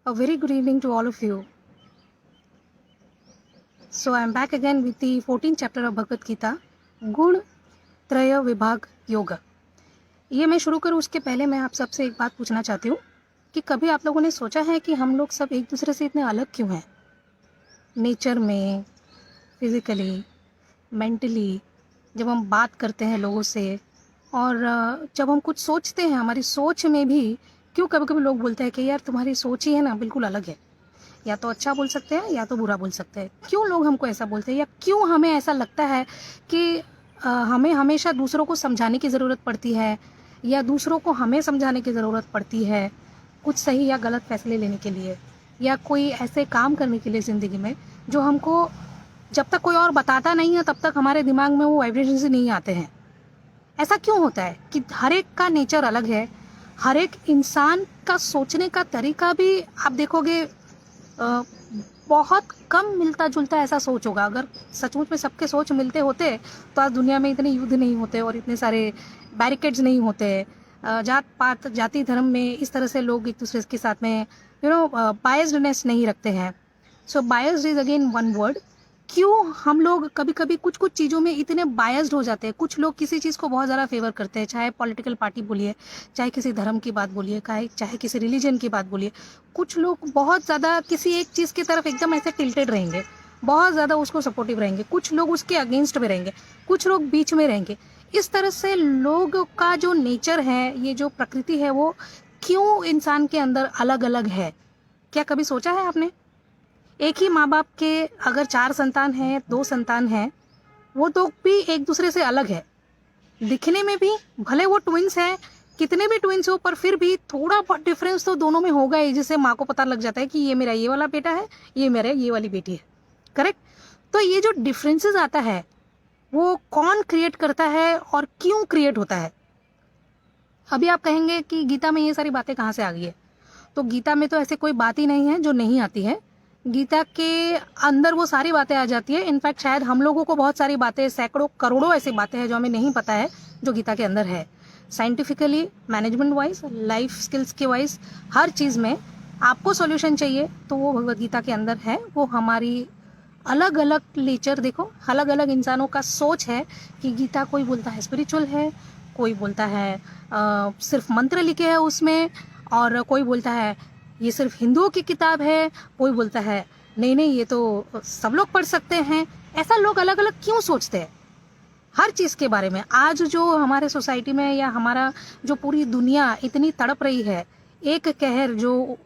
A very good evening to all of you. So I am back again with the 14th chapter of Bhagavad Gita, गुण त्रय विभाग योग। ये मैं शुरू करूँ उसके पहले मैं आप सबसे एक बात पूछना चाहती हूँ कि कभी आप लोगों ने सोचा है कि हम लोग सब एक दूसरे से इतने अलग क्यों हैं? नेचर में, फिज़िकली, मेंटली, जब हम बात करते हैं लोगों से और जब हम कुछ सोचते हैं, हमारी सोच में भी क्यों कभी-कभी लोग बोलते हैं कि यार तुम्हारी सोच ही है ना बिल्कुल अलग है। या तो अच्छा बोल सकते हैं या तो बुरा बोल सकते हैं। क्यों लोग हमको ऐसा बोलते हैं या क्यों हमें ऐसा लगता है कि हमें हमेशा दूसरों को समझाने की ज़रूरत पड़ती है या दूसरों को हमें समझाने की ज़रूरत पड़ती है कुछ सही या गलत फैसले लेने के लिए या कोई ऐसे काम करने के लिए ज़िंदगी में जो हमको जब तक कोई और बताता नहीं है तब तक हमारे दिमाग में वो वाइब्रेशंस नहीं आते हैं। ऐसा क्यों होता है कि हर एक का नेचर अलग है, हर एक इंसान का सोचने का तरीका भी आप देखोगे बहुत कम मिलता जुलता ऐसा सोच होगा। अगर सचमुच में सबके सोच मिलते होते तो आज दुनिया में इतने युद्ध नहीं होते और इतने सारे बैरिकेड्स नहीं होते। जात पात जाति धर्म में इस तरह से लोग एक दूसरे के साथ में बायस्डनेस नहीं रखते हैं। So biased is again one word. क्यों हम लोग कभी कभी कुछ कुछ चीज़ों में इतने बायस्ड हो जाते हैं? कुछ लोग किसी चीज़ को बहुत ज़्यादा फेवर करते हैं, चाहे पॉलिटिकल पार्टी बोलिए, चाहे किसी धर्म की बात बोलिए, चाहे किसी रिलीजन की बात बोलिए। कुछ लोग बहुत ज़्यादा किसी एक चीज़ की तरफ एकदम ऐसे टिल्टेड रहेंगे, बहुत ज़्यादा उसको सपोर्टिव रहेंगे, कुछ लोग उसके अगेंस्ट में रहेंगे, कुछ लोग बीच में रहेंगे। इस तरह से लोगों का जो नेचर है, ये जो प्रकृति है, वो क्यों इंसान के अंदर अलग अलग है? क्या कभी सोचा है आपने? एक ही माँ बाप के अगर 4 संतान हैं, 2 संतान हैं, वो तो भी एक दूसरे से अलग है। दिखने में भी भले वो ट्विंस हैं, कितने भी ट्विंस हो, पर फिर भी थोड़ा बहुत डिफरेंस तो दोनों में होगा ही, जिससे माँ को पता लग जाता है कि ये मेरा ये वाला बेटा है, ये मेरा ये वाली बेटी है। करेक्ट? तो ये जो डिफरेंसेस आता है वो कौन क्रिएट करता है और क्यों क्रिएट होता है? अभी आप कहेंगे कि गीता में ये सारी बातें कहाँ से आ गई है? तो गीता में तो ऐसे कोई बात ही नहीं है जो नहीं आती है। गीता के अंदर वो सारी बातें आ जाती है। इनफैक्ट शायद हम लोगों को बहुत सारी बातें, सैकड़ों करोड़ों ऐसी बातें हैं जो हमें नहीं पता है, जो गीता के अंदर है। Scientifically, management wise, life skills के वाइज, हर चीज़ में आपको सॉल्यूशन चाहिए तो वो भगवद गीता के अंदर है। वो हमारी अलग अलग नेचर देखो, अलग अलग इंसानों का सोच है कि गीता कोई बोलता है स्पिरिचुअल है, कोई बोलता है सिर्फ मंत्र लिखे हैं उसमें, और कोई बोलता है ये सिर्फ हिंदुओं की किताब है, कोई बोलता है नहीं नहीं ये तो सब लोग पढ़ सकते हैं। ऐसा लोग अलग अलग क्यों सोचते हैं हर चीज़ के बारे में? आज जो हमारे सोसाइटी में या हमारा जो पूरी दुनिया इतनी तड़प रही है, एक कहर जो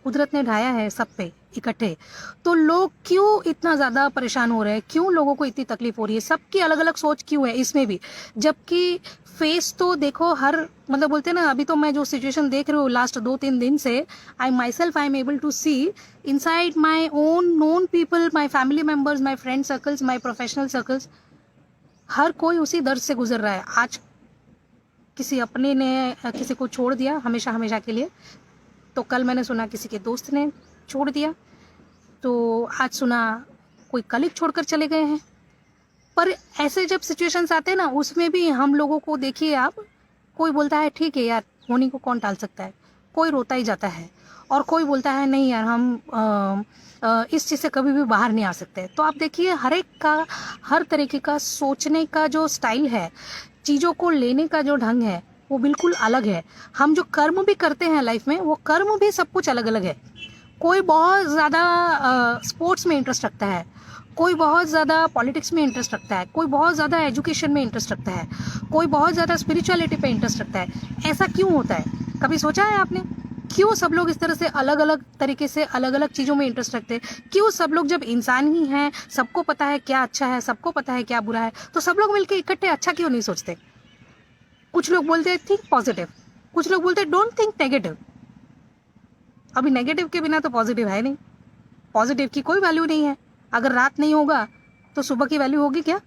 कुदरत ने ढाया है सब पे इकट्ठे, तो लोग क्यों इतना ज़्यादा परेशान हो रहे हैं? क्यों लोगों को इतनी तकलीफ हो रही है? सबकी अलग अलग सोच क्यों है इसमें भी? जबकि फेस तो देखो हर, मतलब बोलते हैं ना, अभी तो मैं जो सिचुएशन देख रही हूँ लास्ट 2-3 दिन से, I myself I am able to see inside my own known people, my family members, my friend circles, my professional circles, हर कोई उसी दर्द से गुजर रहा है। आज किसी अपने ने किसी को छोड़ दिया हमेशा हमेशा के लिए, तो कल मैंने सुना किसी के दोस्त ने छोड़ दिया, तो आज सुना कोई कलीग छोड़कर चले गए हैं। पर ऐसे जब सिचुएशंस आते हैं ना, उसमें भी हम लोगों को देखिए आप, कोई बोलता है ठीक है यार, होनी को कौन टाल सकता है, कोई रोता ही जाता है, और कोई बोलता है नहीं यार हम इस चीज़ से कभी भी बाहर नहीं आ सकते। तो आप देखिए हर एक का, हर तरीके का सोचने का जो स्टाइल है, चीज़ों को लेने का जो ढंग है, वो बिल्कुल अलग है। हम जो कर्म भी करते हैं लाइफ में, वो कर्म भी सब कुछ अलग अलग है। कोई बहुत ज़्यादा स्पोर्ट्स में इंटरेस्ट रखता है, कोई बहुत ज़्यादा पॉलिटिक्स में इंटरेस्ट रखता है, कोई बहुत ज़्यादा एजुकेशन में इंटरेस्ट रखता है, कोई बहुत ज़्यादा स्पिरिचुअलिटी पे इंटरेस्ट रखता है। ऐसा क्यों होता है? कभी सोचा है आपने? क्यों सब लोग इस तरह से अलग अलग तरीके से अलग अलग चीज़ों में इंटरेस्ट रखते हैं? क्यों सब लोग, जब इंसान ही हैं, सबको पता है क्या अच्छा है, सबको पता है क्या बुरा है, तो सब लोग मिलकर इकट्ठे अच्छा क्यों नहीं सोचते? कुछ लोग बोलते हैं थिंक पॉजिटिव, कुछ लोग बोलते हैं डोंट थिंक नेगेटिव। अभी नेगेटिव के बिना तो पॉजिटिव है नहीं, पॉजिटिव की कोई वैल्यू नहीं है। अगर रात नहीं होगा तो सुबह की वैल्यू होगी क्या?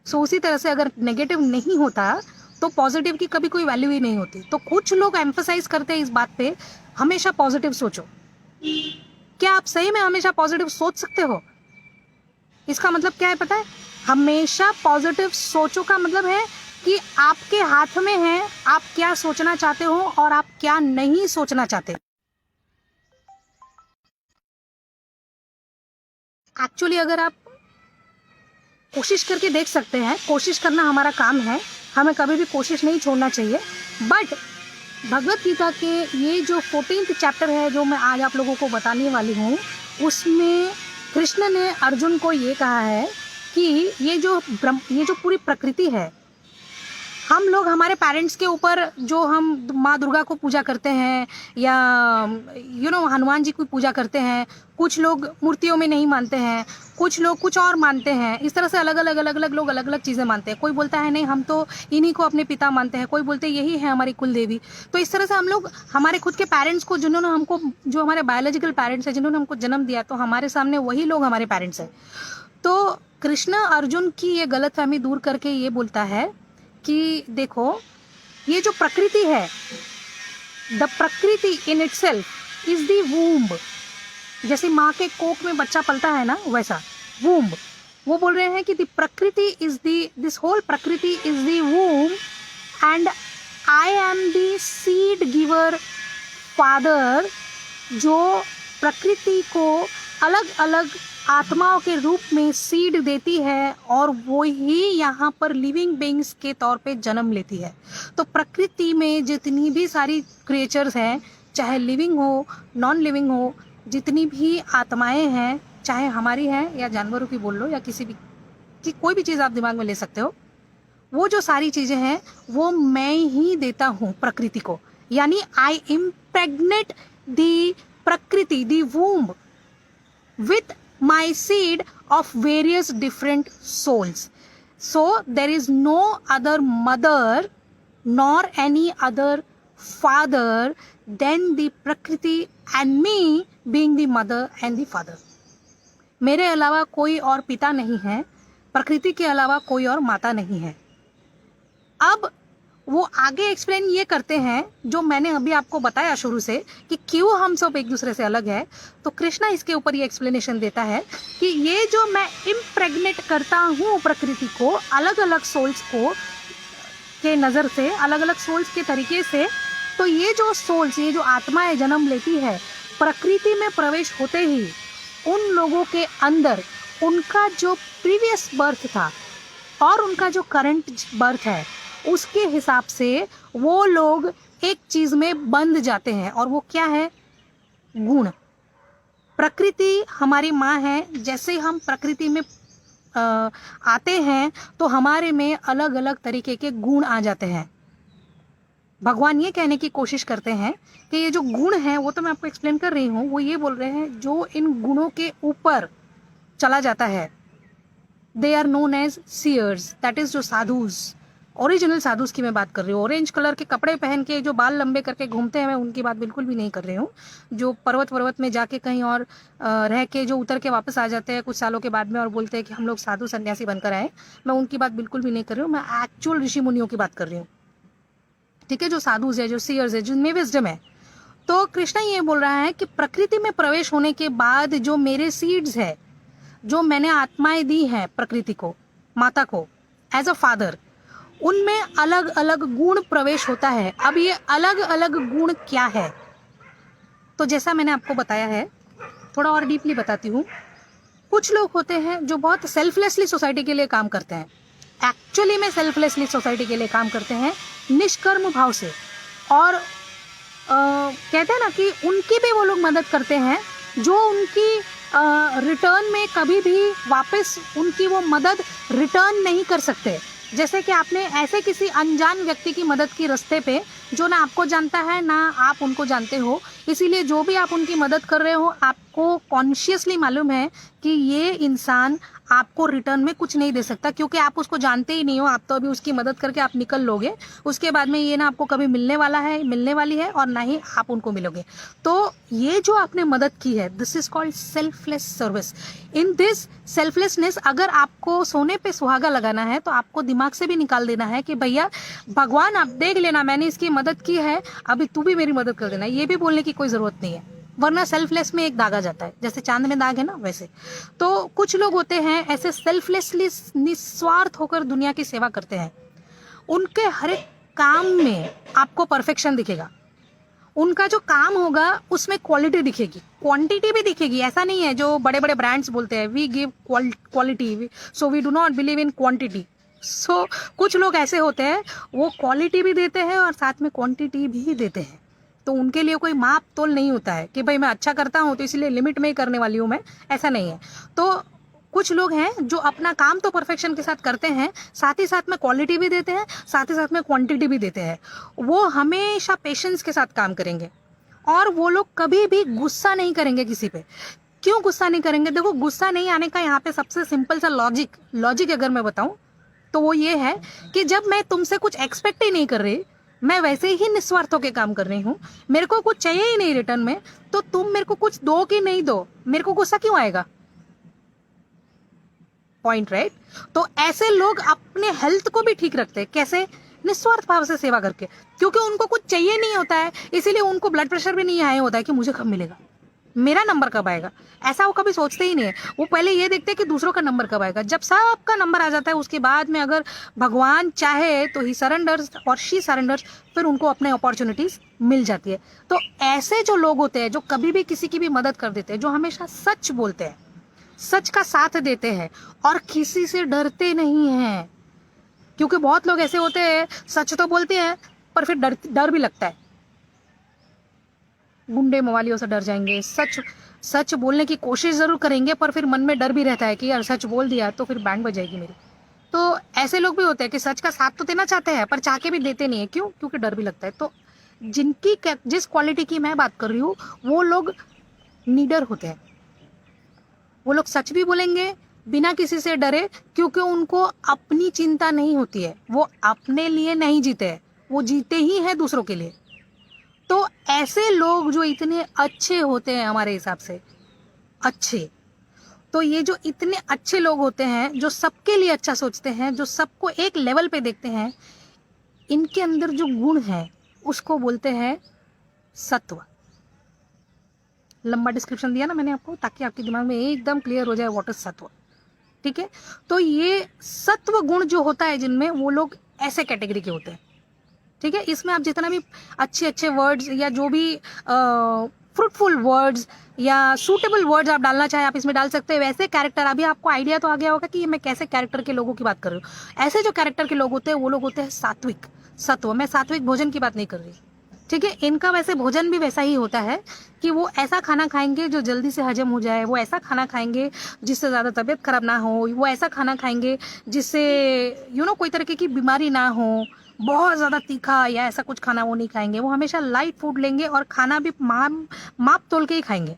सो उसी तरह से अगर नेगेटिव नहीं होता तो पॉजिटिव की कभी कोई वैल्यू ही नहीं होती। तो कुछ लोग एम्फसाइज करते हैं इस बात पे, हमेशा पॉजिटिव सोचो। क्या आप सही में हमेशा पॉजिटिव सोच सकते हो? इसका मतलब क्या है पता है? हमेशा पॉजिटिव सोचो का मतलब है कि आपके हाथ में है आप क्या सोचना चाहते हो और आप क्या नहीं सोचना चाहते। एक्चुअली अगर आप कोशिश करके देख सकते हैं, कोशिश करना हमारा काम है, हमें कभी भी कोशिश नहीं छोड़ना चाहिए। बट भगवत गीता के ये जो 14th चैप्टर है जो मैं आज आप लोगों को बताने वाली हूँ, उसमें कृष्ण ने अर्जुन को ये कहा है कि ये जो पूरी प्रकृति है, हम लोग हमारे पेरेंट्स के ऊपर जो हम माँ दुर्गा को पूजा करते हैं या हनुमान जी की पूजा करते हैं, कुछ लोग मूर्तियों में नहीं मानते हैं, कुछ लोग कुछ और मानते हैं, इस तरह से अलग अलग लोग अलग अलग चीज़ें मानते हैं। कोई बोलता है नहीं हम तो इन्हीं को अपने पिता मानते हैं, कोई बोलते हैं यही है हमारी कुल देवी। तो इस तरह से हम लोग हमारे खुद के पेरेंट्स को, जिन्होंने हमको, जो हमारे बायोलॉजिकल पेरेंट्स हैं, जिन्होंने हमको जन्म दिया, तो हमारे सामने वही लोग हमारे पेरेंट्स हैं। तो कृष्ण अर्जुन की ये गलतफहमी दूर करके ये बोलता है कि देखो ये जो प्रकृति है, द प्रकृति in itself is the womb. जैसे माँ के कोख में बच्चा पलता है ना, वैसा वूम्ब। वो बोल रहे हैं कि द प्रकृति इज दिस होल प्रकृति is the womb and I am the seed giver father, जो प्रकृति को अलग अलग आत्माओं के रूप में सीड देती है और वो ही यहाँ पर लिविंग बीइंग्स के तौर पे जन्म लेती है। तो प्रकृति में जितनी भी सारी क्रिएचर्स हैं, चाहे लिविंग हो नॉन लिविंग हो, जितनी भी आत्माएं हैं, चाहे हमारी हैं या जानवरों की बोल लो या किसी भी की कोई भी चीज़ आप दिमाग में ले सकते हो, वो जो सारी चीज़ें हैं वो मैं ही देता हूँ प्रकृति को। यानी आई इम्प्रेग्नेट द प्रकृति, the womb with my seed of various different souls. So there is no other mother nor any other father than the prakriti and me being the mother and the father. मेरे अलावा कोई और पिता नहीं है, प्रकृति के अलावा कोई और माता नहीं है। अब वो आगे एक्सप्लेन ये करते हैं जो मैंने अभी आपको बताया शुरू से कि क्यों हम सब एक दूसरे से अलग है। तो कृष्णा इसके ऊपर ये एक्सप्लेनेशन देता है कि ये जो मैं इम्प्रेग्नेट करता हूँ प्रकृति को अलग अलग सोल्स को के नज़र से, अलग अलग सोल्स के तरीके से, तो ये जो सोल्स, ये जो आत्माएं जन्म लेती है, प्रकृति में प्रवेश होते ही उन लोगों के अंदर उनका जो प्रीवियस बर्थ था और उनका जो करंट बर्थ है उसके हिसाब से वो लोग एक चीज में बंध जाते हैं, और वो क्या है? गुण। प्रकृति हमारी माँ है, जैसे हम प्रकृति में आते हैं तो हमारे में अलग अलग तरीके के गुण आ जाते हैं। भगवान ये कहने की कोशिश करते हैं कि ये जो गुण है वो तो मैं आपको एक्सप्लेन कर रही हूँ, वो ये बोल रहे हैं जो इन गुणों के ऊपर चला जाता है, they are known as seers, that is जो साधुज, ओरिजिनल साधुस की मैं बात कर रही हूँ। ऑरेंज कलर के कपड़े पहन के जो बाल लंबे करके घूमते हैं, मैं उनकी बात बिल्कुल भी नहीं कर रही हूँ। जो पर्वत में जाके कहीं और रह के जो उतर के वापस आ जाते हैं कुछ सालों के बाद में और बोलते हैं कि हम लोग साधु सन्यासी बनकर आए, मैं उनकी बात बिल्कुल भी नहीं कर रही हूँ। मैं एक्चुअल ऋषि मुनियों की बात कर रही हूँ, ठीक है, जो साधुस है, जो सीयर्स है, जिनमें विजडम है। तो कृष्णा ये बोल रहा है कि प्रकृति में प्रवेश होने के बाद जो मेरे सीड्स है, जो मैंने आत्माएं दी हैं प्रकृति को, माता को एज अ फादर, उनमें अलग अलग गुण प्रवेश होता है। अब ये अलग अलग गुण क्या है? तो जैसा मैंने आपको बताया है, थोड़ा और डीपली बताती हूँ। कुछ लोग होते हैं जो बहुत सेल्फलेसली सोसाइटी के लिए काम करते हैं, एक्चुअली में सेल्फलेसली सोसाइटी के लिए काम करते हैं, निष्कर्म भाव से, और कहते हैं ना कि उनकी भी वो लोग मदद करते हैं जो उनकी रिटर्न में कभी भी वापस उनकी वो मदद रिटर्न नहीं कर सकते। जैसे कि आपने ऐसे किसी अनजान व्यक्ति की मदद की रास्ते पे, जो ना आपको जानता है ना आप उनको जानते हो, इसीलिए जो भी आप उनकी मदद कर रहे हो आपको कॉन्शियसली मालूम है कि ये इंसान आपको रिटर्न में कुछ नहीं दे सकता, क्योंकि आप उसको जानते ही नहीं हो। आप तो अभी उसकी मदद करके आप निकल लोगे, उसके बाद में ये ना आपको कभी मिलने वाली है और ना ही आप उनको मिलोगे। तो ये जो आपने मदद की है, this is called selfless service. In this selflessness, अगर आपको सोने पे सुहागा लगाना है तो आपको दिमाग से भी निकाल देना है कि भैया भगवान आप देख लेना, मैंने इसकी मदद की है, अभी तू भी मेरी मदद कर देना। ये भी बोलने की कोई जरूरत नहीं है, वरना सेल्फलेस में एक दाग आ जाता है, जैसे चांद में दाग है ना, वैसे। तो कुछ लोग होते हैं ऐसे सेल्फलेसली निस्वार्थ होकर दुनिया की सेवा करते हैं। उनके हर एक काम में आपको परफेक्शन दिखेगा। उनका जो काम होगा उसमें क्वालिटी दिखेगी, क्वांटिटी भी दिखेगी। ऐसा नहीं है जो बड़े बड़े ब्रांड्स बोलते हैं we give quality, so we do not believe in quantity. So कुछ लोग ऐसे होते हैं, वो क्वालिटी भी देते हैं और साथ में क्वांटिटी भी देते हैं। तो उनके लिए कोई माप तोल नहीं होता है कि भाई मैं अच्छा करता हूँ तो इसलिए लिमिट में ही करने वाली हूँ मैं, ऐसा नहीं है। तो कुछ लोग हैं जो अपना काम तो परफेक्शन के साथ करते हैं, साथ ही साथ में क्वालिटी भी देते हैं, साथ ही साथ में क्वांटिटी भी देते हैं। वो हमेशा पेशेंस के साथ काम करेंगे और वो लोग कभी भी गुस्सा नहीं करेंगे किसी पे। क्यों गुस्सा नहीं करेंगे? देखो, गुस्सा नहीं आने का यहाँ पे सबसे सिंपल सा लॉजिक अगर मैं बताऊं तो वो ये है कि जब मैं तुमसे कुछ एक्सपेक्ट ही नहीं कर रही, मैं वैसे ही निस्वार्थ होकर काम कर रही हूँ, मेरे को कुछ चाहिए ही नहीं रिटर्न में, तो तुम मेरे को कुछ दो कि नहीं दो, मेरे को गुस्सा क्यों आएगा? Point, right? तो ऐसे लोग अपने हेल्थ को भी ठीक रखते हैं। कैसे? निस्वार्थ भाव से सेवा करके, क्योंकि उनको कुछ चाहिए नहीं होता है, इसीलिए उनको ब्लड प्रेशर भी नहीं आया होता है कि मुझे कब मिलेगा, मेरा नंबर कब आएगा। ऐसा वो कभी सोचते ही नहीं है। वो पहले ये देखते हैं कि दूसरों का नंबर कब आएगा। जब सबका नंबर आ जाता है उसके बाद में अगर भगवान चाहे तो ही सरेंडर्स और शी सरेंडर्स, फिर उनको अपने अपॉर्चुनिटीज मिल जाती है। तो ऐसे जो लोग होते हैं जो कभी भी किसी की भी मदद कर देते हैं, जो हमेशा सच बोलते हैं, सच का साथ देते हैं और किसी से डरते नहीं हैं। क्योंकि बहुत लोग ऐसे होते हैं, सच तो बोलते हैं पर फिर डर भी लगता है। गुंडे मवालियों से डर जाएंगे, सच बोलने की कोशिश जरूर करेंगे पर फिर मन में डर भी रहता है कि यार सच बोल दिया तो फिर बैंड बजाएगी मेरी। तो ऐसे लोग भी होते हैं कि सच का साथ तो देना चाहते हैं पर चाह के भी देते नहीं है। क्यों? क्योंकि डर भी लगता है। तो जिस क्वालिटी की मैं बात कर रही हूँ वो लोग नीडर होते हैं। वो लोग सच भी बोलेंगे बिना किसी से डरे, क्योंकि उनको अपनी चिंता नहीं होती है। वो अपने लिए नहीं जीते हैं, वो जीते ही हैं दूसरों के लिए। तो ऐसे लोग जो इतने अच्छे होते हैं हमारे हिसाब से, अच्छे, तो ये जो इतने अच्छे लोग होते हैं, जो सबके लिए अच्छा सोचते हैं, जो सबको एक लेवल पे देखते हैं, इनके अंदर जो गुण है उसको बोलते हैं सत्व। लंबा डिस्क्रिप्शन दिया ना मैंने आपको, ताकि आपके दिमाग में एकदम क्लियर हो जाए व्हाट इज सत्व। ठीक है? तो ये सत्व गुण जो होता है जिनमें, वो लोग ऐसे कैटेगरी के होते हैं। ठीक है? इसमें आप जितना भी अच्छे अच्छे वर्ड्स या जो भी फ्रूटफुल वर्ड्स या सूटेबल वर्ड्स आप डालना चाहे आप इसमें डाल सकते हैं। वैसे कैरेक्टर, अभी आपको आइडिया तो आ गया होगा कि मैं कैसे कैरेक्टर के लोगों की बात कर रही हूँ। ऐसे जो कैरेक्टर के लोग होते हैं वो लोग होते हैं सात्विक, सत्व। मैं सात्विक भोजन की बात नहीं कर रही। ठीक है? इनका वैसे भोजन भी वैसा ही होता है कि वो ऐसा खाना खाएंगे जो जल्दी से हजम हो जाए, वो ऐसा खाना खाएंगे जिससे ज़्यादा तबीयत खराब ना हो, वो ऐसा खाना खाएंगे जिससे कोई तरीके की बीमारी ना हो। बहुत ज़्यादा तीखा या ऐसा कुछ खाना वो नहीं खाएंगे। वो हमेशा लाइट फूड लेंगे और खाना भी माप तोल के ही खाएंगे।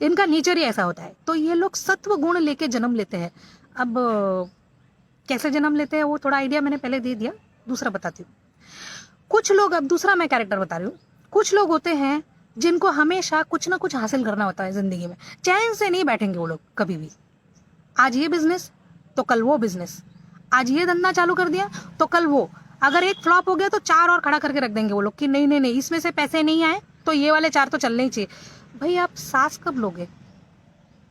इनका नेचर ही ऐसा होता है। तो ये लोग सत्व गुण लेके जन्म लेते हैं। अब कैसे जन्म लेते हैं वो थोड़ा आइडिया मैंने पहले दे दिया, दूसरा बताती हूँ। कुछ लोग, अब दूसरा मैं कैरेक्टर बता रही हूँ। कुछ लोग होते हैं जिनको हमेशा कुछ ना कुछ हासिल करना होता है जिंदगी में। चैन से नहीं बैठेंगे वो लोग कभी भी। आज ये बिजनेस तो कल वो बिजनेस, आज ये धंधा चालू कर दिया तो कल वो। अगर एक फ्लॉप हो गया तो 4 और खड़ा करके रख देंगे वो लोग कि नहीं नहीं नहीं, इसमें से पैसे नहीं आए तो ये वाले 4 तो चलने ही चाहिए। भाई आप सांस कब लोगे?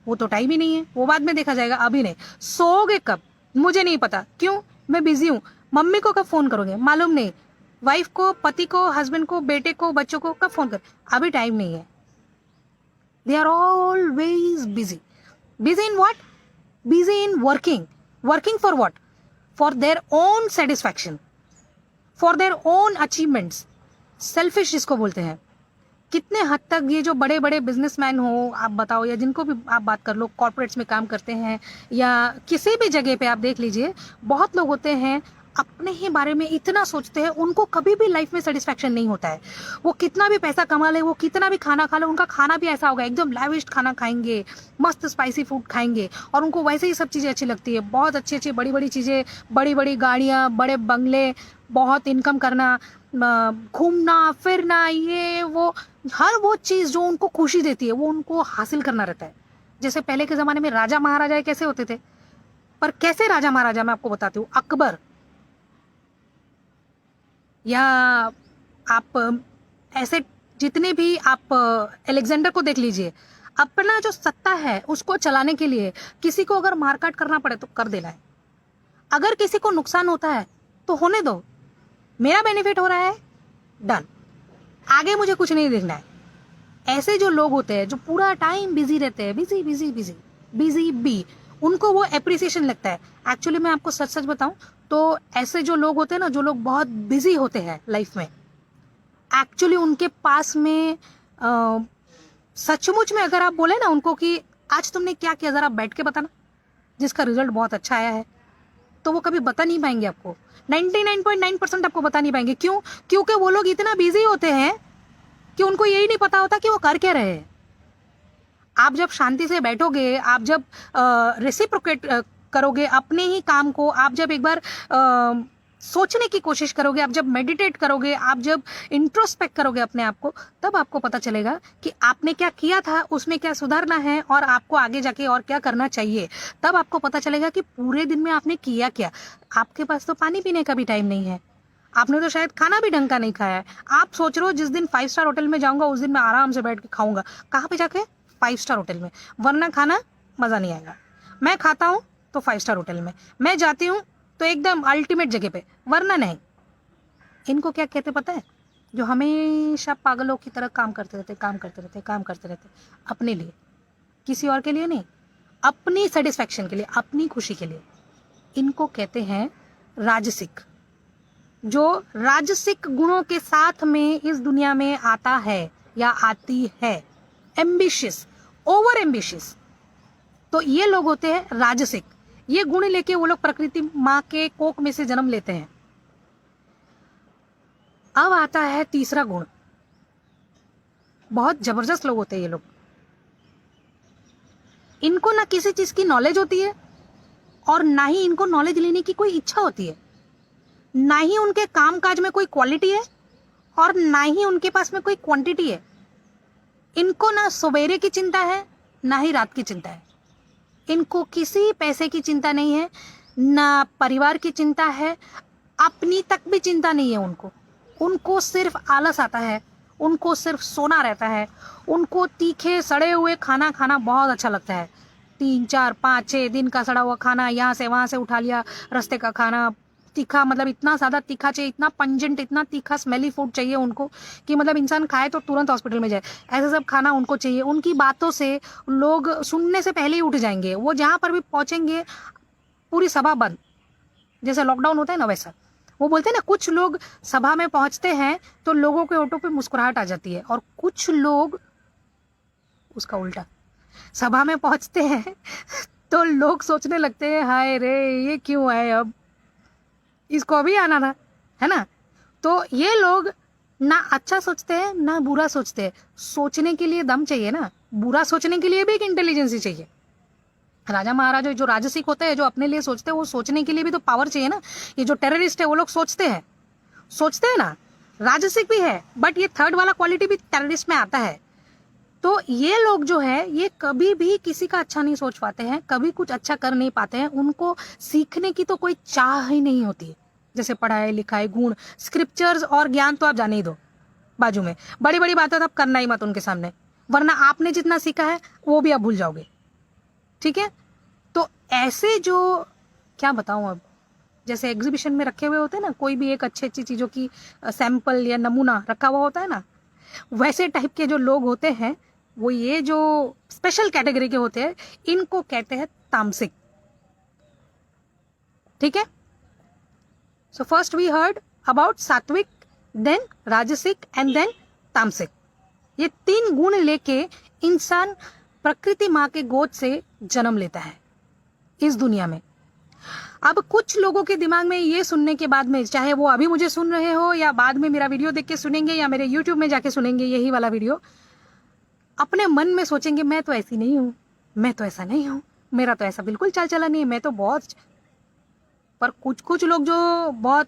वो तो टाइम ही नहीं है, वो बाद में देखा जाएगा, अभी नहीं। सोओगे कब? मुझे नहीं पता। क्यों? मैं बिजी हूँ। मम्मी को कब फोन करोगे? मालूम नहीं। वाइफ को, पति को, हस्बैंड को, बेटे को, बच्चों को कब फोन कर? अभी टाइम नहीं है। They are always busy. Busy in what? Busy in working. Working for what? For their own satisfaction, for their own achievements. Selfish जिसको बोलते हैं। कितने हद तक ये जो बड़े बड़े बिजनेसमैन हो आप बताओ, या जिनको भी आप बात कर लो, कॉर्पोरेट्स में काम करते हैं या किसी भी जगह पे आप देख लीजिए, बहुत लोग होते हैं अपने ही बारे में इतना सोचते हैं, उनको कभी भी लाइफ में सेटिस्फैक्शन नहीं होता है। वो कितना भी पैसा कमा ले, वो कितना भी खाना खा ले, उनका खाना भी ऐसा होगा, एकदम लैविश खाना खाएंगे, मस्त स्पाइसी फूड खाएंगे और उनको वैसे ही सब चीज़ें अच्छी लगती है। बहुत अच्छी अच्छी बड़ी बड़ी चीज़ें, बड़ी बड़ी गाड़ियाँ, बड़े बंगले, बहुत इनकम करना, घूमना फिरना, ये वो, हर वो चीज़ जो उनको खुशी देती है वो उनको हासिल करना रहता है। जैसे पहले के ज़माने में राजा महाराजा कैसे होते थे, पर कैसे राजा महाराजा मैं आपको बताती हूँ। अकबर, या आप ऐसे जितने भी आप अलेक्जेंडर को देख लीजिए, अपना जो सत्ता है उसको चलाने के लिए किसी को अगर मारकाट करना पड़े तो कर देना है। अगर किसी को नुकसान होता है तो होने दो, मेरा बेनिफिट हो रहा है, डन, आगे मुझे कुछ नहीं देखना है। ऐसे जो लोग होते हैं जो पूरा टाइम बिजी रहते हैं, busy busy busy busy be, उनको वो एप्रिसिएशन लगता है। एक्चुअली मैं आपको सच सच बताऊं तो ऐसे जो लोग होते हैं ना, जो लोग बहुत बिजी होते हैं लाइफ में, एक्चुअली उनके पास में सचमुच में अगर आप बोले ना उनको कि आज तुमने क्या किया जरा बैठ के बताना, जिसका रिजल्ट बहुत अच्छा आया है, तो वो कभी बता नहीं पाएंगे आपको। 99.9% आपको बता नहीं पाएंगे। क्यों? क्योंकि वो लोग इतना बिजी होते हैं कि उनको यही नहीं पता होता कि वो कर क्या रहे हैं। आप जब शांति से बैठोगे, आप जब रेसिप्रोकेट करोगे अपने ही काम को, आप जब एक बार सोचने की कोशिश करोगे, आप जब मेडिटेट करोगे, आप जब इंट्रोस्पेक्ट करोगे अपने आप को, तब आपको पता चलेगा कि आपने क्या किया था, उसमें क्या सुधारना है और आपको आगे जाके और क्या करना चाहिए। तब आपको पता चलेगा कि पूरे दिन में आपने किया क्या। आपके पास तो पानी पीने का भी टाइम नहीं है, आपने तो शायद खाना भी ढंग का नहीं खाया है। आप सोच रहे हो जिस दिन 5 स्टार होटल में जाऊंगा उस दिन मैं आराम से बैठ के खाऊंगा। कहाँ पे जाके? 5 स्टार होटल में, वरना खाना मजा नहीं आएगा। मैं खाता हूँ तो 5 स्टार होटल में, मैं जाती हूँ तो एकदम अल्टीमेट जगह पे, वरना नहीं। इनको क्या कहते पता है? जो हमेशा पागलों की तरह काम करते रहते, काम करते रहते, काम करते रहते, अपने लिए, किसी और के लिए नहीं, अपनी सेटिस्फैक्शन के लिए, अपनी खुशी के लिए। इनको कहते हैं राजसिक। जो राजसिक गुणों के साथ में इस दुनिया में आता है या आती है, एम्बिशियस, ओवर एम्बिशियस, तो ये लोग होते हैं राजसिक। ये गुण लेके वो लोग प्रकृति माँ के कोख में से जन्म लेते हैं। अब आता है तीसरा गुण। बहुत जबरदस्त लोग होते हैं ये लोग। इनको ना किसी चीज की नॉलेज होती है और ना ही इनको नॉलेज लेने की कोई इच्छा होती है, ना ही उनके काम काज में कोई क्वालिटी है और ना ही उनके पास में कोई क्वांटिटी है। इनको ना सवेरे की चिंता है ना ही रात की चिंता है। इनको किसी पैसे की चिंता नहीं है, ना परिवार की चिंता है, अपनी तक भी चिंता नहीं है उनको। उनको सिर्फ आलस आता है, उनको सिर्फ सोना रहता है। उनको तीखे सड़े हुए खाना खाना बहुत अच्छा लगता है। 3, 4, 5, 6 दिन का सड़ा हुआ खाना यहाँ से वहां से उठा लिया, रास्ते का खाना तीखा, मतलब इतना ज्यादा तीखा चाहिए, इतना पंजेंट, इतना तीखा स्मेली फूड चाहिए उनको कि मतलब इंसान खाए तो तुरंत हॉस्पिटल में जाए, ऐसा सब खाना उनको चाहिए। उनकी बातों से लोग सुनने से पहले ही उठ जाएंगे। वो जहां पर भी पहुंचेंगे पूरी सभा बंद, जैसे लॉकडाउन होता है ना वैसा। वो बोलते हैं ना, कुछ लोग सभा में पहुंचते हैं तो लोगों के ओठों पे मुस्कुराहट आ जाती है, और कुछ लोग उसका उल्टा, सभा में पहुंचते हैं तो लोग सोचने लगते हैं हाय रे ये क्यों आए, अब इसको अभी आना था, है ना। तो ये लोग ना अच्छा सोचते हैं ना बुरा सोचते हैं। सोचने के लिए दम चाहिए ना, बुरा सोचने के लिए भी एक इंटेलिजेंसी चाहिए। राजा महाराजा जो राजसिक होते हैं, जो अपने लिए सोचते हैं, वो सोचने के लिए भी तो पावर चाहिए ना। ये जो टेररिस्ट है वो लोग सोचते हैं ना, राजसिक भी है, बट ये थर्ड वाला क्वालिटी भी टेररिस्ट में आता है। तो ये लोग जो है ये कभी भी किसी का अच्छा नहीं सोच पाते हैं, कभी कुछ अच्छा कर नहीं पाते हैं। उनको सीखने की तो कोई चाह ही नहीं होती है। जैसे पढ़ाई लिखाई, गुण, स्क्रिप्चर्स और ज्ञान तो आप जाने ही दो बाजू में, बड़ी बड़ी बातें तो आप करना ही मत उनके सामने, वरना आपने जितना सीखा है वो भी आप भूल जाओगे। ठीक है। तो ऐसे जो, क्या बताऊं अब, जैसे एग्जीबिशन में रखे हुए होते हैं ना, कोई भी एक अच्छी अच्छी चीजों की सैंपल या नमूना रखा हुआ होता है ना, वैसे टाइप के जो लोग होते हैं, वो ये जो स्पेशल कैटेगरी के होते हैं, इनको कहते हैं तामसिक। ठीक है। So first we heard about sattvic, then rajasic and then tamasic. ये 3 गुण लेके इंसान प्रकृति माँ के गोद से जन्म लेता है इस दुनिया में। अब कुछ लोगों के दिमाग में ये सुनने के बाद में, चाहे वो अभी मुझे सुन रहे हो या बाद में मेरा वीडियो देख के सुनेंगे या मेरे यूट्यूब में जाके सुनेंगे यही वाला वीडियो, अपने मन में सोचेंगे मैं तो ऐसी नहीं हूं, मैं तो ऐसा नहीं हूं, मेरा तो ऐसा बिल्कुल चाल चला नहीं है, मैं तो बहुत। पर कुछ लोग जो बहुत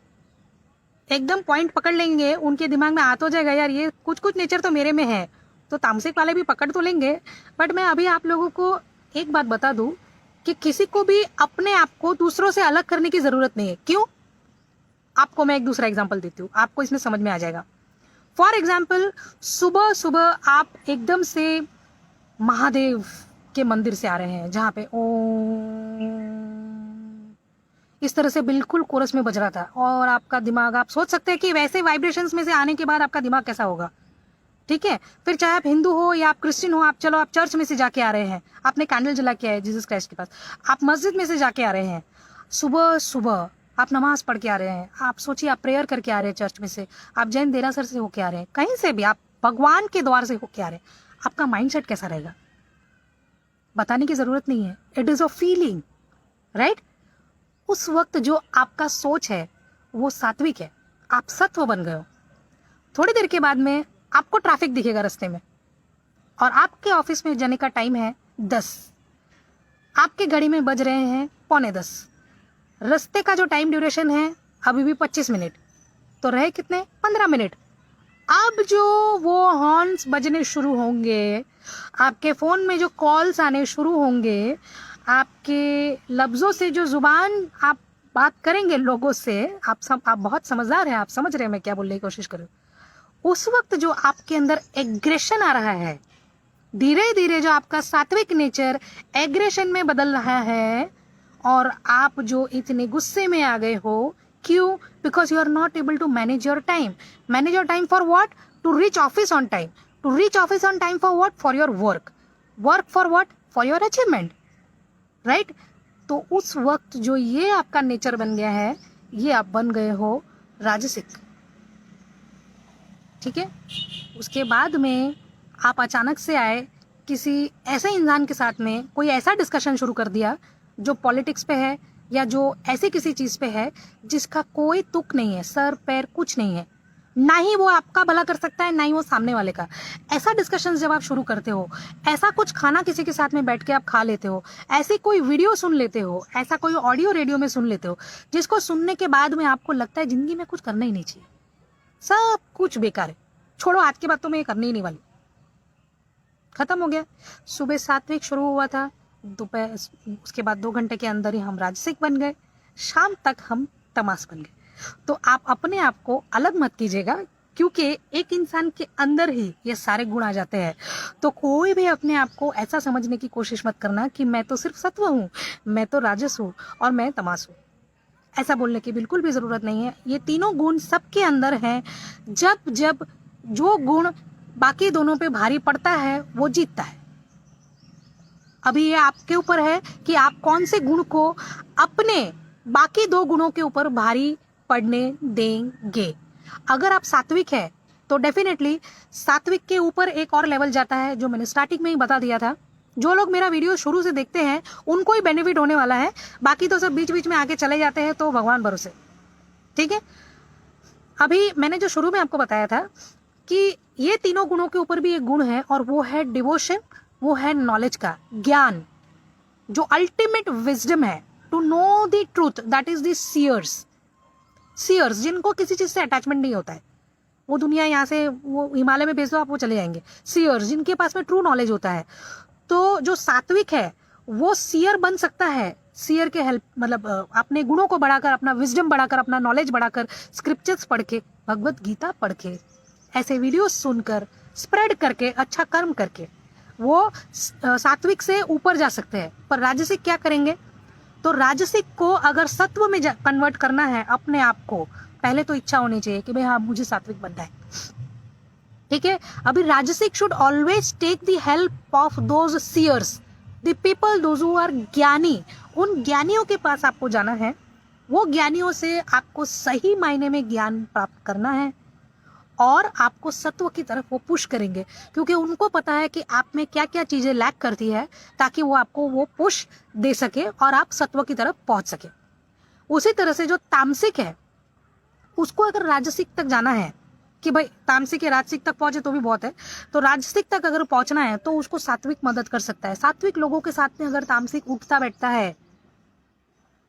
एकदम पॉइंट पकड़ लेंगे, उनके दिमाग में आ तो जाएगा यार ये कुछ नेचर तो मेरे में है, तो तामसिक वाले भी पकड़ तो लेंगे। बट मैं अभी आप लोगों को एक बात बता दूं कि किसी को भी अपने आप को दूसरों से अलग करने की जरूरत नहीं है। क्यों? आपको मैं एक दूसरा एग्जांपल देती हूँ, आपको इसमें समझ में आ जाएगा। फॉर एग्जाम्पल, सुबह सुबह आप एकदम से महादेव के मंदिर से आ रहे हैं जहां पे ओम इस तरह से बिल्कुल कोरस में बज रहा था, और आपका दिमाग, आप सोच सकते हैं कि वैसे वाइब्रेशंस में से आने के बाद आपका दिमाग कैसा होगा। ठीक है, फिर चाहे आप हिंदू हो या आप क्रिश्चियन हो, आप चलो आप चर्च में से जाके आ रहे हैं, आपने कैंडल जला के आए जीसस क्राइस्ट के पास, आप मस्जिद में से जाके आ रहे हैं, सुबह सुबह आप नमाज पढ़ के आ रहे हैं, आप सोचिए आप प्रेयर करके आ रहे हैं चर्च में से, आप जैन देरासर से होके आ रहे हैं, कहीं से भी आप भगवान के द्वार से होके आ रहे हैं, आपका माइंडसेट कैसा रहेगा बताने की जरूरत नहीं है, it is a feeling, right. उस वक्त जो आपका सोच है वो सात्विक है, आप सत्व बन गए हो। थोड़ी देर के बाद में आपको ट्रैफिक दिखेगा रास्ते में, और आपके ऑफिस में जाने का टाइम है 10, आपके घड़ी में बज रहे हैं 9:45, रास्ते का जो टाइम ड्यूरेशन है अभी भी 25 मिनट, तो रहे कितने 15 मिनट। अब जो वो हॉर्न्स बजने शुरू होंगे, आपके फ़ोन में जो कॉल्स आने शुरू होंगे, आपके लफ्ज़ों से जो ज़ुबान आप बात करेंगे लोगों से, आप बहुत समझदार हैं, आप समझ रहे हैं मैं क्या बोलने की कोशिश कर रही हूँ। उस वक्त जो आपके अंदर एग्रेशन आ रहा है, धीरे धीरे जो आपका सात्विक नेचर एग्रेशन में बदल रहा है, और आप जो इतने गुस्से में आ गए हो, क्यों? Because you are not able to manage your time. Manage your time for what? To reach office on time. To reach office on time for what? For your work. Work for what? For your achievement, right. तो उस वक्त जो ये आपका nature बन गया है, ये आप बन गए हो राजसिक, ठीक है। उसके बाद में आप अचानक से आए किसी ऐसे इंसान के साथ में, कोई ऐसा डिस्कशन शुरू कर दिया जो पॉलिटिक्स पे है, या जो ऐसी किसी चीज पे है जिसका कोई तुक नहीं है, सर पैर कुछ नहीं है, ना ही वो आपका भला कर सकता है ना ही वो सामने वाले का। ऐसा डिस्कशन जब आप शुरू करते हो, ऐसा कुछ खाना किसी के साथ में बैठ के आप खा लेते हो, ऐसी कोई वीडियो सुन लेते हो, ऐसा कोई ऑडियो रेडियो में सुन लेते हो, जिसको सुनने के बाद में आपको लगता है जिंदगी में कुछ करना ही नहीं चाहिए, सब कुछ बेकार है, छोड़ो आज के बाद तो मैं ये करनी ही नहीं वाली, खत्म हो गया। सुबह सात्विक शुरू हुआ था, दोपहर उसके बाद 2 घंटे के अंदर ही हम राजसिक बन गए, शाम तक हम तमाश बन गए। तो आप अपने आप को अलग मत कीजिएगा, क्योंकि एक इंसान के अंदर ही ये सारे गुण आ जाते हैं। तो कोई भी अपने आप को ऐसा समझने की कोशिश मत करना कि मैं तो सिर्फ सत्व हूँ, मैं तो राजस हूँ और मैं तमाश हूँ। ऐसा बोलने की बिल्कुल भी जरूरत नहीं है। ये तीनों गुण सबके अंदर हैं। जब जब जो गुण बाकी दोनों पे भारी पड़ता है वो जीतता है। अभी ये आपके ऊपर है कि आप कौन से गुण को अपने बाकी 2 गुणों के ऊपर भारी पड़ने देंगे। अगर आप सात्विक है तो डेफिनेटली सात्विक के ऊपर एक और लेवल जाता है, जो मैंने स्टार्टिंग में ही बता दिया था। जो लोग मेरा वीडियो शुरू से देखते हैं उनको ही बेनिफिट होने वाला है, बाकी तो सब बीच बीच में आगे चले जाते हैं, तो भगवान भरोसे, ठीक है। अभी मैंने जो शुरू में आपको बताया था कि ये तीनों गुणों के ऊपर भी एक गुण है, और वो है डिवोशन, वो है नॉलेज का ज्ञान, जो अल्टीमेट विजडम है, to know the truth, that is the seers. Seers जिनको किसी चीज से अटैचमेंट नहीं होता है, वो दुनिया यहाँ से वो हिमालय में भेज दो आप, वो चले जाएंगे। सीयर्स जिनके पास में ट्रू नॉलेज होता है। तो जो सात्विक है वो सीयर बन सकता है, सीयर के हेल्प, मतलब अपने गुणों को बढ़ाकर, अपना विजडम बढ़ाकर, अपना नॉलेज बढ़ाकर, स्क्रिप्चर्स पढ़ के, भगवत गीता पढ़ के, ऐसे वीडियो सुनकर, स्प्रेड करके, अच्छा कर्म करके वो सात्विक से ऊपर जा सकते हैं। पर राजसिक क्या करेंगे? तो राजसिक को अगर सत्व में कन्वर्ट करना है अपने आप को, पहले तो इच्छा होनी चाहिए कि भाई हाँ मुझे सात्विक बनना है, ठीक है। अभी rajasic should always take the help of those seers, the people those who are ज्ञानी। उन ज्ञानियों के पास आपको जाना है, वो ज्ञानियों से आपको सही मायने में ज्ञान प्राप्त करना है, और आपको सत्व की तरफ वो पुश करेंगे, क्योंकि उनको पता है कि आप में क्या क्या चीजें लैक करती है, ताकि वो आपको वो पुश दे सके और आप सत्व की तरफ पहुंच सके। उसी तरह से जो तामसिक है उसको अगर राजसिक तक जाना है, कि भाई तामसिक या राजसिक तक पहुंचे तो भी बहुत है, तो राजसिक तक अगर पहुंचना है तो उसको सात्विक मदद कर सकता है। सात्विक लोगों के साथ में अगर तामसिक उठता बैठता है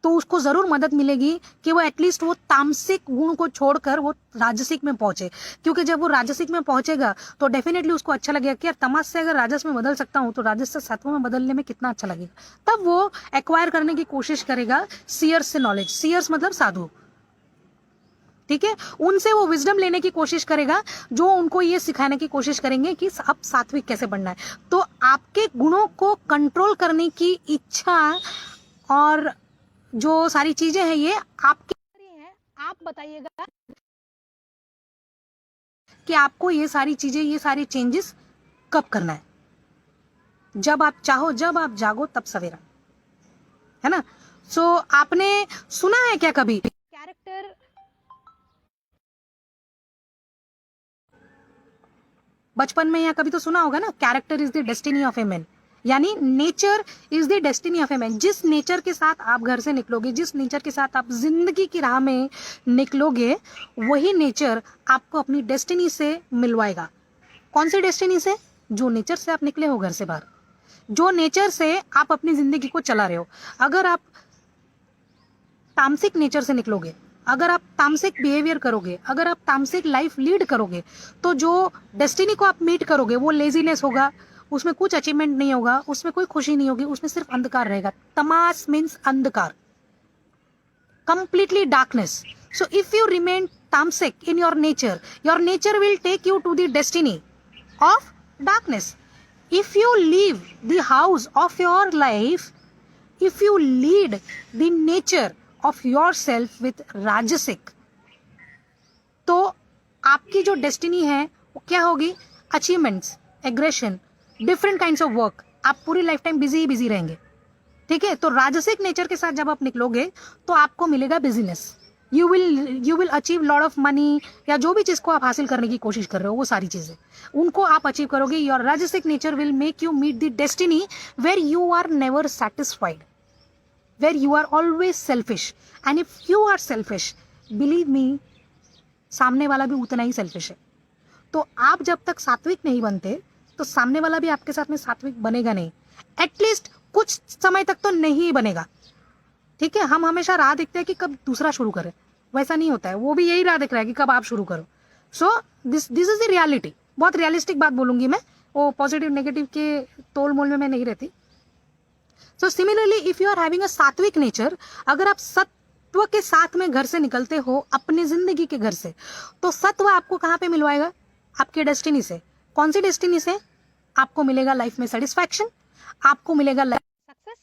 तो उसको जरूर मदद मिलेगी कि वो एटलीस्ट वो तामसिक गुण को छोड़कर वो राजसिक में पहुंचे, क्योंकि जब वो राजसिक में पहुंचेगा तो डेफिनेटली उसको अच्छा लगेगा कि यार तमस से अगर राजस में बदल सकता हूं तो राजस से सत्व में बदलने में कितना अच्छा लगेगा। तब वो एक्वायर करने की कोशिश करेगा सीयर्स से नॉलेज, सीयर्स मतलब साधु, ठीक है। उनसे वो विजडम लेने की कोशिश करेगा, जो उनको ये सिखाने की कोशिश करेंगे कि अब सात्विक कैसे बनना है। तो आपके गुणों को कंट्रोल करने की इच्छा और जो सारी चीजें हैं ये आपकी हैं, आप बताइएगा कि आपको ये सारी चीजें, ये सारे चेंजेस कब करना है। जब आप चाहो, जब आप जागो तब सवेरा, है ना। सो आपने सुना है क्या कभी कैरेक्टर, बचपन में या कभी तो सुना होगा ना, character is the destiny of a man, यानी nature is the destiny of a man. जिस नेचर के साथ आप घर से निकलोगे, जिस नेचर के साथ आप जिंदगी की राह में निकलोगे, वही नेचर आपको अपनी डेस्टिनी से मिलवाएगा। कौन सी डेस्टिनी से? जो नेचर से आप निकले हो घर से बाहर, जो नेचर से आप अपनी जिंदगी को चला रहे हो। अगर आप तामसिक नेचर से निकलोगे, अगर आप तामसिक बिहेवियर करोगे, अगर आप तामसिक लाइफ लीड करोगे, तो जो डेस्टिनी को आप मीट करोगे वो लेजीनेस होगा, उसमें कुछ अचीवमेंट नहीं होगा, उसमें कोई खुशी नहीं होगी, उसमें सिर्फ अंधकार रहेगा। तमास मीन्स अंधकार, completely darkness. So if you remain tamasic in your nature will take you to the destiny of darkness. If you leave the house of your life, if you lead the nature of yourself with rajasic, तो आपकी जो destiny है वो क्या होगी? Achievements, aggression, different kinds of work. आप पूरी life time busy ही busy रहेंगे, ठीक है। तो राजसिक नेचर के साथ जब आप निकलोगे तो आपको मिलेगा business, you will achieve lot of money, या जो भी चीज को आप हासिल करने की कोशिश कर रहे हो वो सारी चीजें उनको आप अचीव करोगे। Your rajasic nature will make you meet the destiny where you are never satisfied, where you are always selfish. And if you are selfish, believe me, सामने वाला भी उतना ही सेल्फिश है। तो आप जब तक सात्विक नहीं बनते तो सामने वाला भी आपके साथ में सात्विक बनेगा नहीं, एटलीस्ट कुछ समय तक तो नहीं बनेगा, ठीक है। हम हमेशा राह देखते हैं कि कब दूसरा शुरू करे, वैसा नहीं होता है, वो भी यही राह देख रहा है कि कब आप शुरू करो। सो दिस इज द रियलिटी। बहुत रियलिस्टिक बात बोलूंगी मैं, वो पॉजिटिव नेगेटिव के तोल मोल में मैं नहीं रहती। So similarly if you are having a sattvic nature, अगर आप सत्व के साथ में घर से निकलते हो अपनी जिंदगी के घर से, तो सत्व आपको कहाँ पे मिलवाएगा? आपके डेस्टिनी से। कौन सी डेस्टिनी से? आपको मिलेगा लाइफ में सेटिस्फैक्शन, आपको मिलेगा success.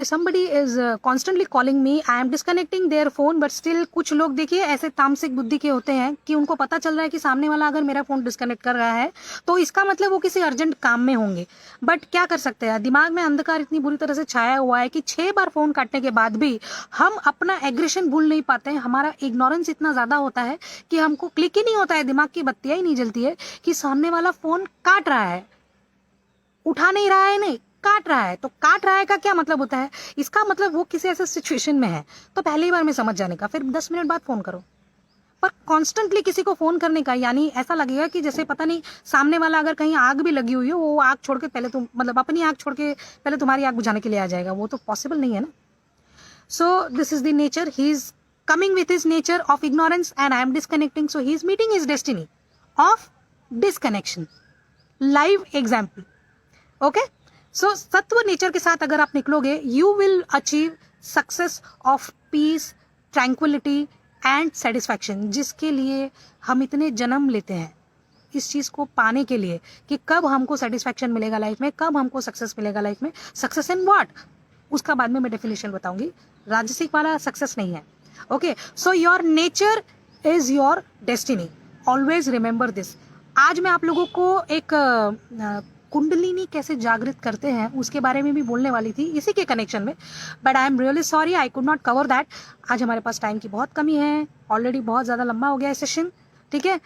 somebody is constantly calling me, I am disconnecting their phone, but still कुछ लोग देखिए ऐसे तामसिक बुद्धि के होते हैं कि उनको पता चल रहा है कि सामने वाला अगर मेरा फोन डिस्कनेक्ट कर रहा है तो इसका मतलब वो किसी अर्जेंट काम में होंगे। बट क्या कर सकते हैं, दिमाग में अंधकार इतनी बुरी तरह से छाया हुआ है कि 6 बार फोन काटने के बाद भी हम अपना एग्रेशन भूल नहीं पाते हैं। हमारा इग्नोरेंस इतना ज्यादा होता है कि हमको क्लिक ही नहीं होता है, दिमाग की बत्तियां ही नहीं जलती है कि सामने वाला फोन काट रहा है, उठा नहीं रहा है, नहीं काट रहा है। तो काट रहा है का क्या मतलब होता है? इसका मतलब वो किसी ऐसे सिचुएशन में है तो पहली बार में समझ जाने का, फिर 10 मिनट बाद फोन करो। पर कॉन्स्टेंटली किसी को फोन करने का, यानी ऐसा लगेगा कि जैसे पता नहीं सामने वाला अगर कहीं आग भी लगी हुई हो, वो आग छोड़ के पहले तुम, मतलब अपनी आग छोड़ के पहले तुम्हारी आग बुझाने के लिए आ जाएगा, वो तो पॉसिबल नहीं है ना। So this is the nature, he is coming with his nature of ignorance and I am disconnecting, so he is meeting his destiny of disconnection. Live example, okay. So सत्व नेचर के साथ अगर आप निकलोगे, you will achieve success of peace, tranquillity and satisfaction, जिसके लिए हम इतने जन्म लेते हैं इस चीज को पाने के लिए कि कब हमको सेटिस्फैक्शन मिलेगा लाइफ में, कब हमको सक्सेस मिलेगा लाइफ में। सक्सेस इन व्हाट, उसका बाद में मैं डेफिनेशन बताऊंगी। राजसिक वाला सक्सेस नहीं है, okay. So your nature is your destiny, always remember this. आज मैं आप लोगों को एक कुंडलिनी कैसे जागृत करते हैं उसके बारे में भी बोलने वाली थी इसी के कनेक्शन में, but I am really sorry I could not cover that. आज हमारे पास टाइम की बहुत कमी है, ऑलरेडी बहुत ज़्यादा लंबा हो गया है सेशन, ठीक है।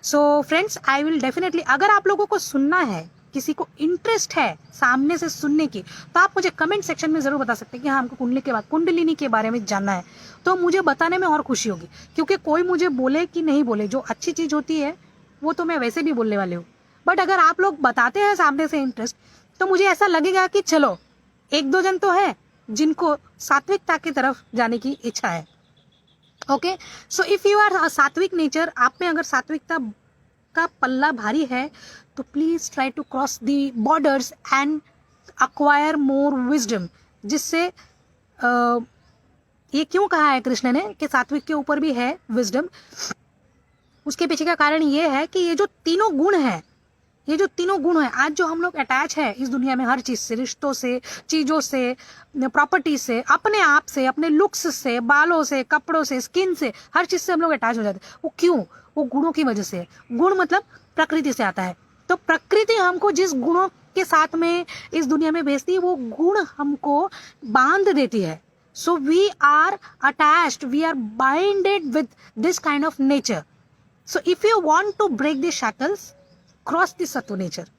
So friends, I will definitely, अगर आप लोगों को सुनना है, किसी को इंटरेस्ट है सामने से सुनने की, तो आप मुझे कमेंट सेक्शन में ज़रूर बता सकते हैं कि हाँ हमको कुंडलिनी के बारे में जानना है, तो मुझे बताने में और खुशी होगी। क्योंकि कोई मुझे बोले कि नहीं बोले, जो अच्छी चीज़ होती है वो तो मैं वैसे भी बोलने वाली हूँ, बट अगर आप लोग बताते हैं सामने से इंटरेस्ट, तो मुझे ऐसा लगेगा कि चलो 1-2 जन तो है जिनको सात्विकता की तरफ जाने की इच्छा है, okay. So if you are sattvic nature, आप में अगर सात्विकता का पल्ला भारी है तो please try to cross the borders and acquire more wisdom, जिससे ये क्यों कहा है कृष्ण ने कि सात्विक के ऊपर भी है विजडम, उसके पीछे का कारण ये है कि ये जो तीनों गुण हैं, ये जो तीनों गुण है, आज जो हम लोग अटैच है इस दुनिया में हर चीज से, रिश्तों से, चीजों से, प्रॉपर्टी से, अपने आप से, अपने लुक्स से, बालों से, कपड़ों से, स्किन से, हर चीज से हम लोग अटैच हो जाते हैं। वो क्यों? वो गुणों की वजह से। गुण मतलब प्रकृति से आता है। तो प्रकृति हमको जिस गुणों के साथ में इस दुनिया में भेजती है, वो गुण हमको बांध देती है। So we are attached, we are binded with this kind of nature. So if you want to break the shackles, cross the sattva nature.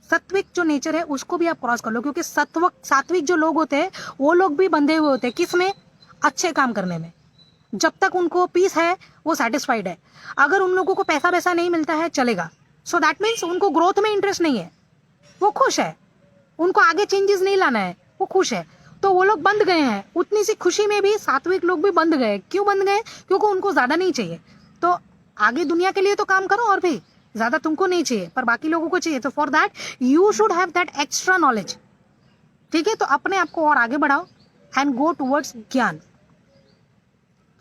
सात्विक जो नेचर है उसको भी आप क्रॉस कर लो, क्योंकि सात्विक जो लोग होते हैं वो लोग भी बंधे हुए होते हैं किसमें? अच्छे काम करने में। जब तक उनको पीस है वो सेटिस्फाइड है। अगर उन लोगों को पैसा वैसा नहीं मिलता है चलेगा। सो दैट मीन्स उनको ग्रोथ में इंटरेस्ट नहीं है, वो खुश है। उनको आगे चेंजेस नहीं लाना है, वो खुश है। तो वो लोग बंध गए हैं। उतनी सी खुशी में भी सात्विक लोग भी बंध गए। क्यों बंध गए? क्योंकि उनको ज्यादा नहीं चाहिए। तो आगे दुनिया के लिए तो काम करो, और भी ज्यादा तुमको नहीं चाहिए पर बाकी लोगों को चाहिए। तो for that you should have that extra knowledge. ठीक है, तो अपने आप को और आगे बढ़ाओ एंड गो टूवर्ड्स ज्ञान।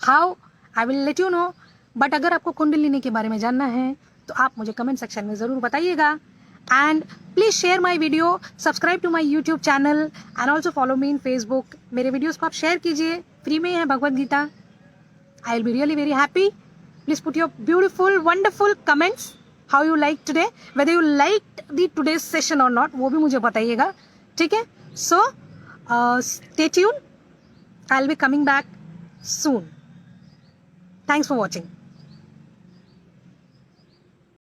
How? I will let you know. But अगर आपको कुंडलिनी के बारे में जानना है तो आप मुझे कमेंट सेक्शन में जरूर बताइएगा। And please share my video, subscribe to my YouTube channel and also follow me in Facebook. मेरे वीडियोज को आप शेयर कीजिए, फ्री में है Bhagavad Gita. I will be really very happy. Please put your beautiful, wonderful comments how you like today, whether you liked the today's session or not, वो भी मुझे बताइएगा। ठीक है, so stay tuned. I'll be coming back soon. Thanks for watching.